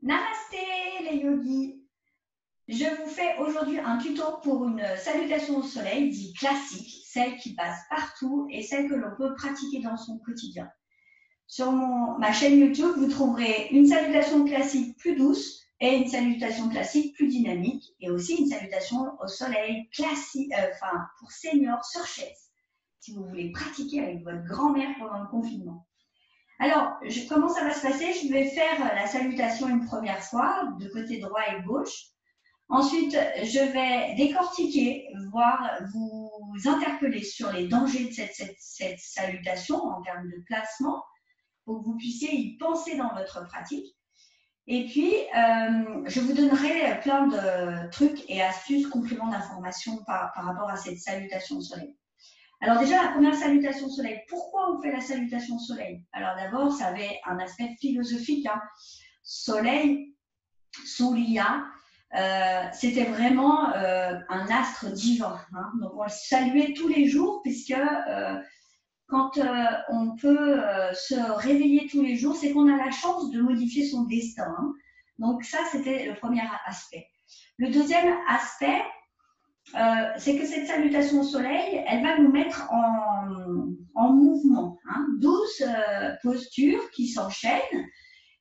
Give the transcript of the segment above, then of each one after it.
Namasté les yogis. Je vous fais aujourd'hui un tuto pour une salutation au soleil dite classique, celle qui passe partout et celle que l'on peut pratiquer dans son quotidien. Sur ma chaîne YouTube, vous trouverez une salutation classique plus douce et une salutation classique plus dynamique et aussi une salutation au soleil classique, pour seniors sur chaise, si vous voulez pratiquer avec votre grand-mère pendant le confinement. Alors, comment ça va se passer? Je vais faire la salutation une première fois, de côté droit et gauche. Ensuite, je vais décortiquer, voire vous interpeller sur les dangers de cette salutation en termes de placement, pour que vous puissiez y penser dans votre pratique. Et puis, je vous donnerai plein de trucs et astuces, compléments d'informations par rapport à cette salutation au soleil. Alors déjà, la première salutation au soleil. Pourquoi on fait la salutation au soleil? Alors d'abord, ça avait un aspect philosophique. Soleil, Surya, c'était vraiment un astre divin. Donc on le saluait tous les jours puisque quand on peut se réveiller tous les jours, c'est qu'on a la chance de modifier son destin. Donc ça, c'était le premier aspect. Le deuxième aspect, c'est que cette salutation au soleil, elle va nous mettre en mouvement. 12 postures qui s'enchaînent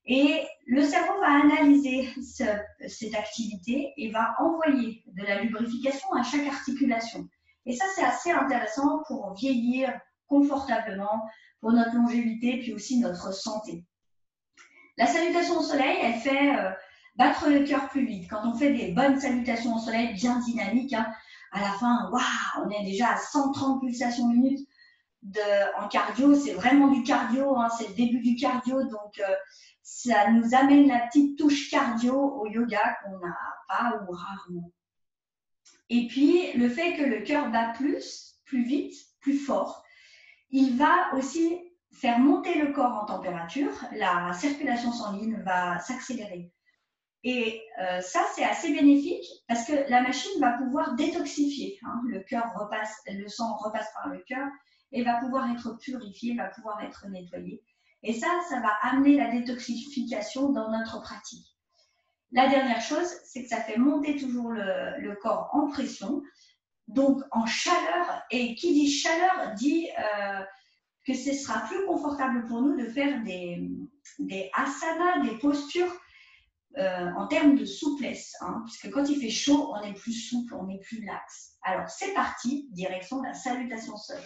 et le cerveau va analyser cette activité et va envoyer de la lubrification à chaque articulation. Et ça, c'est assez intéressant pour vieillir confortablement, pour notre longévité, puis aussi notre santé. La salutation au soleil, elle fait battre le cœur plus vite. Quand on fait des bonnes salutations au soleil bien dynamiques, à la fin, waouh, on est déjà à 130 pulsations minutes en cardio. C'est vraiment du cardio, c'est le début du cardio, donc ça nous amène la petite touche cardio au yoga qu'on n'a pas ou rarement. Et puis, le fait que le cœur bat plus vite, plus fort, il va aussi faire monter le corps en température, la circulation sanguine va s'accélérer. Et ça, c'est assez bénéfique parce que la machine va pouvoir détoxifier. Le sang repasse par le cœur et va pouvoir être purifié, va pouvoir être nettoyé. Et ça va amener la détoxification dans notre pratique. La dernière chose, c'est que ça fait monter toujours le corps en pression, donc en chaleur. Et qui dit chaleur dit que ce sera plus confortable pour nous de faire des asanas, des postures en termes de souplesse, puisque quand il fait chaud, on est plus souple, on est plus laxe. Alors, c'est parti, direction la salutation au soleil.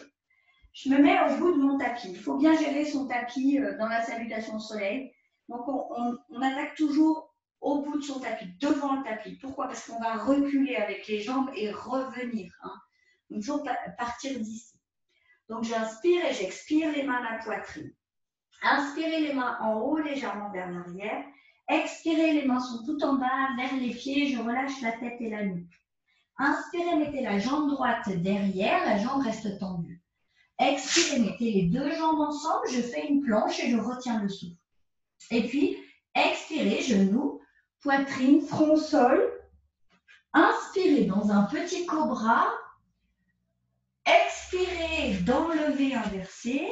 Je me mets au bout de mon tapis. Il faut bien gérer son tapis dans la salutation au soleil. Donc, on attaque toujours au bout de son tapis, devant le tapis. Pourquoi? Parce qu'on va reculer avec les jambes et revenir. Donc, toujours partir d'ici. Donc, j'inspire et j'expire les mains à la poitrine. Inspirez les mains en haut, légèrement vers l'arrière. Expirez, les mains sont tout en bas, vers les pieds, je relâche la tête et la nuque. Inspirez, mettez la jambe droite derrière, la jambe reste tendue. Expirez, mettez les deux jambes ensemble, je fais une planche et je retiens le souffle. Et puis, expirez, genoux, poitrine, front, sol. Inspirez dans un petit cobra. Expirez dans levé inversé.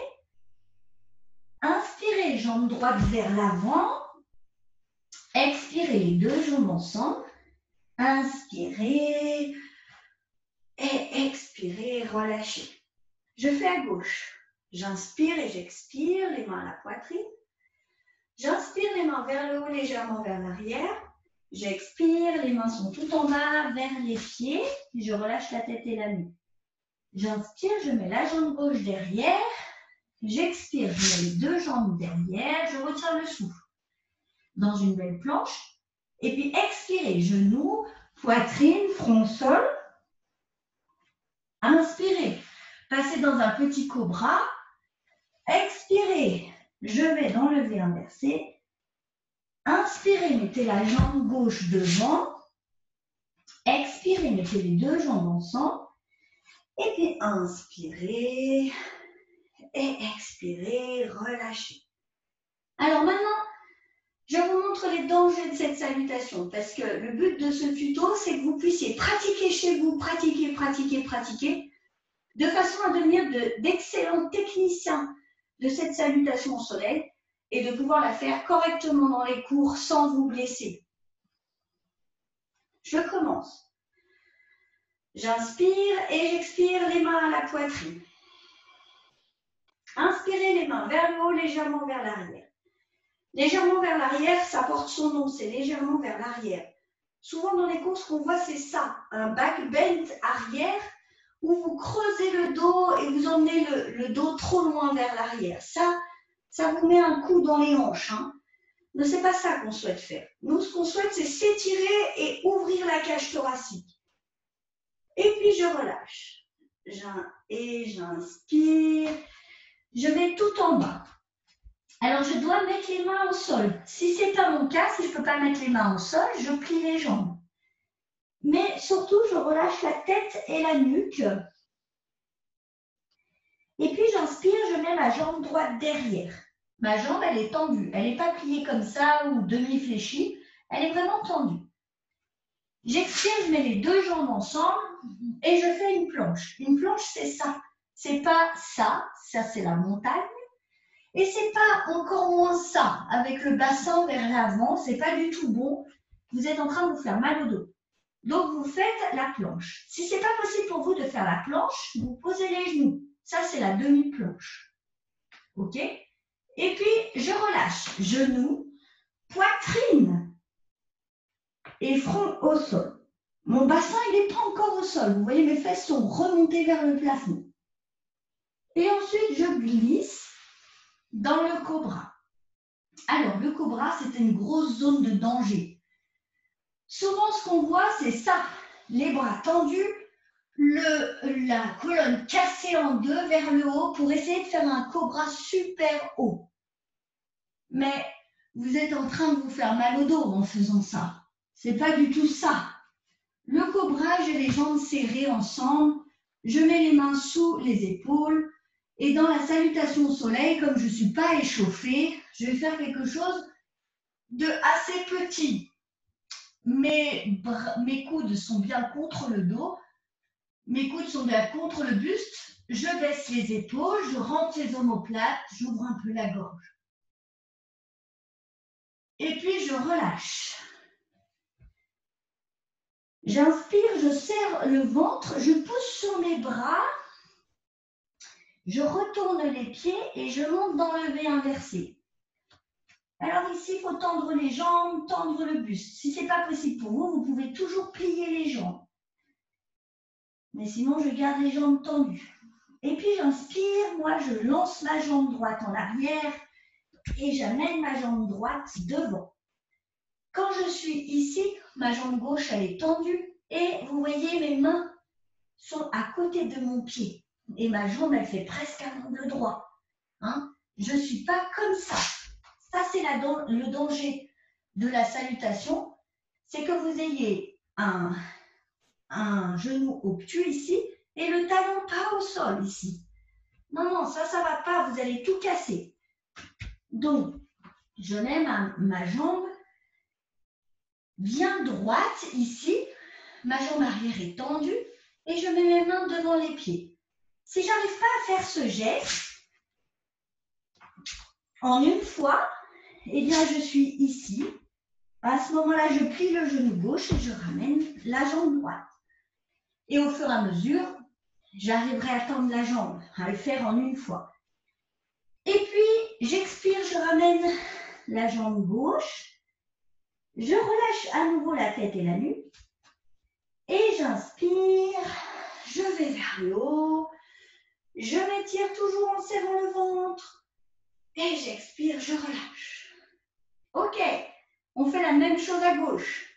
Inspirez, jambe droite vers l'avant. Expirez les deux jambes ensemble. Inspirez et expirez, relâchez. Je fais à gauche. J'inspire et j'expire, les mains à la poitrine. J'inspire, les mains vers le haut, légèrement vers l'arrière. J'expire, les mains sont tout en bas, vers les pieds. Je relâche la tête et la nuque. J'inspire, je mets la jambe gauche derrière. J'expire, je mets les deux jambes derrière. Je retiens le souffle. Dans une belle planche. Et puis expirez, genoux, poitrine, front, sol. Inspirez, passez dans un petit cobra. Expirez, je vais dans le levé inversé. Inspirez, mettez la jambe gauche devant. Expirez, mettez les deux jambes ensemble. Et puis inspirez et expirez, relâchez. Alors maintenant, je vous montre les dangers de cette salutation parce que le but de ce tuto, c'est que vous puissiez pratiquer chez vous, pratiquer, de façon à devenir d'excellents techniciens de cette salutation au soleil et de pouvoir la faire correctement dans les cours sans vous blesser. Je commence. J'inspire et j'expire les mains à la poitrine. Inspirez les mains vers le haut, légèrement vers l'arrière. Légèrement vers l'arrière, ça porte son nom, c'est légèrement vers l'arrière. Souvent dans les cours, ce qu'on voit, c'est ça, un back bend arrière où vous creusez le dos et vous emmenez le dos trop loin vers l'arrière. Ça vous met un coup dans les hanches. Hein. Mais ce n'est pas ça qu'on souhaite faire. Nous, ce qu'on souhaite, c'est s'étirer et ouvrir la cage thoracique. Et puis, je relâche. Et j'inspire. Je vais tout en bas. Alors, je dois mettre les mains au sol. Si ce n'est pas mon cas, si je ne peux pas mettre les mains au sol, je plie les jambes. Mais surtout, je relâche la tête et la nuque. Et puis, j'inspire, je mets ma jambe droite derrière. Ma jambe, elle est tendue. Elle n'est pas pliée comme ça ou demi-fléchie. Elle est vraiment tendue. J'expire, je mets les deux jambes ensemble et je fais une planche. Une planche, c'est ça. C'est pas ça. Ça, c'est la montagne. Et c'est pas encore moins ça. Avec le bassin vers l'avant, c'est pas du tout bon. Vous êtes en train de vous faire mal au dos. Donc, vous faites la planche. Si ce n'est pas possible pour vous de faire la planche, vous posez les genoux. Ça, c'est la demi-planche. OK? Et puis, je relâche. Genoux, poitrine et front au sol. Mon bassin, il n'est pas encore au sol. Vous voyez, mes fesses sont remontées vers le plafond. Et ensuite, je glisse dans le cobra. Alors, le cobra, c'est une grosse zone de danger. Souvent, ce qu'on voit, c'est ça. Les bras tendus, la colonne cassée en deux vers le haut pour essayer de faire un cobra super haut. Mais vous êtes en train de vous faire mal au dos en faisant ça. C'est pas du tout ça. Le cobra, j'ai les jambes serrées ensemble. Je mets les mains sous les épaules. Et dans la salutation au soleil, comme je ne suis pas échauffée, je vais faire quelque chose de assez petit. Mes coudes sont bien contre le dos. Mes coudes sont bien contre le buste. Je baisse les épaules, je rentre les omoplates, j'ouvre un peu la gorge. Et puis, je relâche. J'inspire, je serre le ventre, je pousse sur mes bras, je retourne les pieds et je monte dans le V inversé. Alors ici, il faut tendre les jambes, tendre le buste. Si ce n'est pas possible pour vous, vous pouvez toujours plier les jambes. Mais sinon, je garde les jambes tendues. Et puis, j'inspire, moi, je lance ma jambe droite en arrière et j'amène ma jambe droite devant. Quand je suis ici, ma jambe gauche, elle est tendue et vous voyez, mes mains sont à côté de mon pied. Et ma jambe, elle fait presque un angle droit. Hein? Je ne suis pas comme ça. Ça, c'est le danger de la salutation. C'est que vous ayez un genou obtus ici et le talon pas au sol ici. Non, ça ne va pas. Vous allez tout casser. Donc, je mets ma jambe bien droite ici. Ma jambe arrière est tendue et je mets mes mains devant les pieds. Si je n'arrive pas à faire ce geste, en une fois, eh bien, je suis ici. À ce moment-là, je plie le genou gauche et je ramène la jambe droite. Et au fur et à mesure, j'arriverai à tendre la jambe, à le faire en une fois. Et puis, j'expire, je ramène la jambe gauche. Je relâche à nouveau la tête et la nuque. Et j'inspire, je vais vers le haut. Je m'étire toujours en serrant le ventre. Et j'expire, je relâche. OK, on fait la même chose à gauche.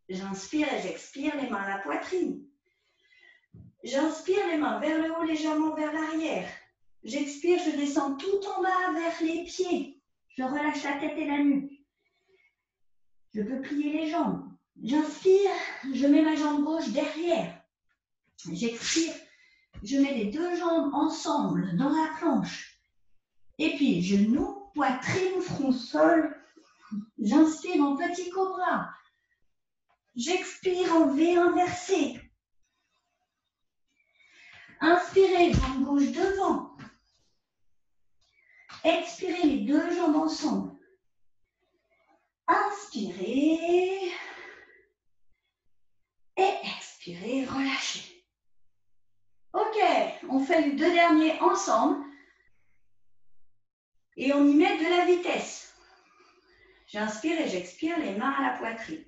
J'inspire et j'expire, les mains à la poitrine. J'inspire, les mains vers le haut, légèrement vers l'arrière. J'expire, je descends tout en bas vers les pieds. Je relâche la tête et la nuque. Je peux plier les jambes. J'inspire, je mets ma jambe gauche derrière. J'expire, je mets les deux jambes ensemble dans la planche. Et puis, genoux, poitrine, front, sol. J'inspire en petit cobra. J'expire en V inversé. Inspirez, jambe gauche devant. Expirez les deux jambes ensemble. Inspirez. Et expirez, relâchez. Ok, on fait les deux derniers ensemble. Et on y met de la vitesse. J'inspire et j'expire, les mains à la poitrine.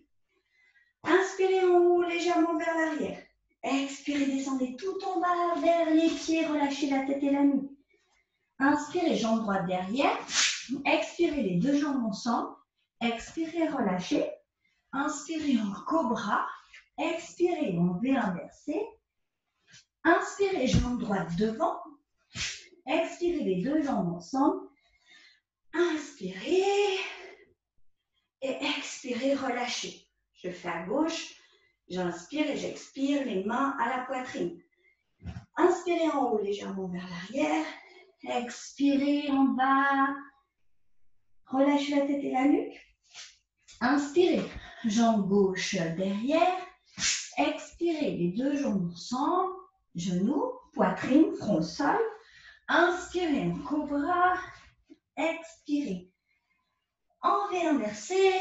Inspirez en haut, légèrement vers l'arrière. Expirez, descendez tout en bas, vers les pieds, relâchez la tête et la nuque. Inspirez, jambe droite derrière. Expirez les deux jambes ensemble. Expirez, relâchez. Inspirez en cobra. Expirez en V inversé. Inspirez, jambe droite devant. Expirez les deux jambes ensemble. Inspirez. Et expirez, relâchez. Je fais à gauche. J'inspire et j'expire, les mains à la poitrine. Inspirez en haut, légèrement vers l'arrière. Expirez en bas. Relâchez la tête et la nuque. Inspirez, jambe gauche derrière. Expirez, les deux jambes ensemble. Genoux, poitrine, front au sol. Inspirez en cobra. Expirez en V inversé.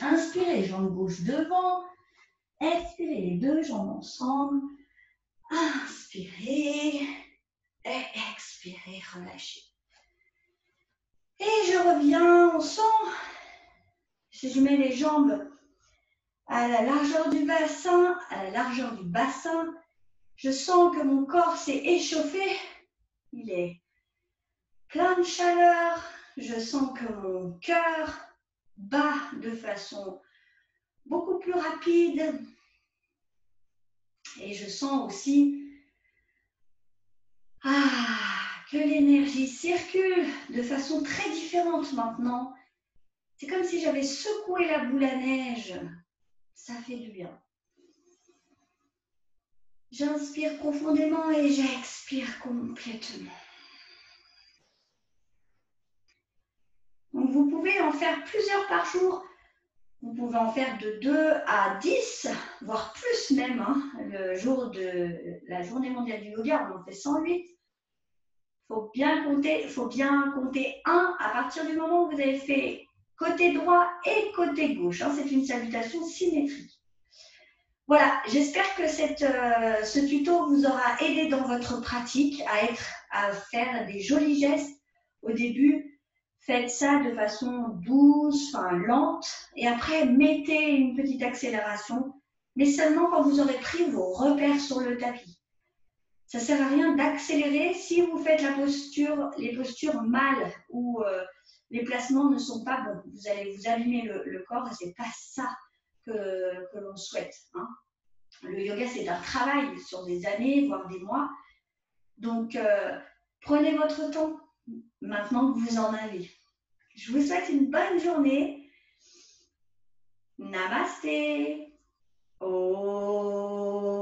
Inspirez, jambe gauche devant. Expirez les deux jambes ensemble. Inspirez et expirez, relâchez. Et je reviens, on sent, si je mets les jambes à la largeur du bassin, je sens que mon corps s'est échauffé, il est plein de chaleur, je sens que mon cœur bat de façon beaucoup plus rapide et je sens aussi que l'énergie circule de façon très différente maintenant. C'est comme si j'avais secoué la boule à neige. Ça fait du bien. J'inspire profondément et j'expire complètement. Donc vous pouvez en faire plusieurs par jour. Vous pouvez en faire de 2 à 10, voire plus même. Le jour de la journée mondiale du yoga, on en fait 108. Il faut bien compter 1 à partir du moment où vous avez fait côté droit et côté gauche. C'est une salutation symétrique. Voilà, j'espère que ce tuto vous aura aidé dans votre pratique à faire des jolis gestes au début. Faites ça de façon douce, lente, et après mettez une petite accélération, mais seulement quand vous aurez pris vos repères sur le tapis. Ça ne sert à rien d'accélérer si vous faites les postures mal ou les placements ne sont pas bons. Vous allez vous abîmer le corps et ce n'est pas ça que l'on souhaite. Le yoga, c'est un travail sur des années, voire des mois. Donc, prenez votre temps maintenant que vous en avez. Je vous souhaite une bonne journée. Namasté. Oh.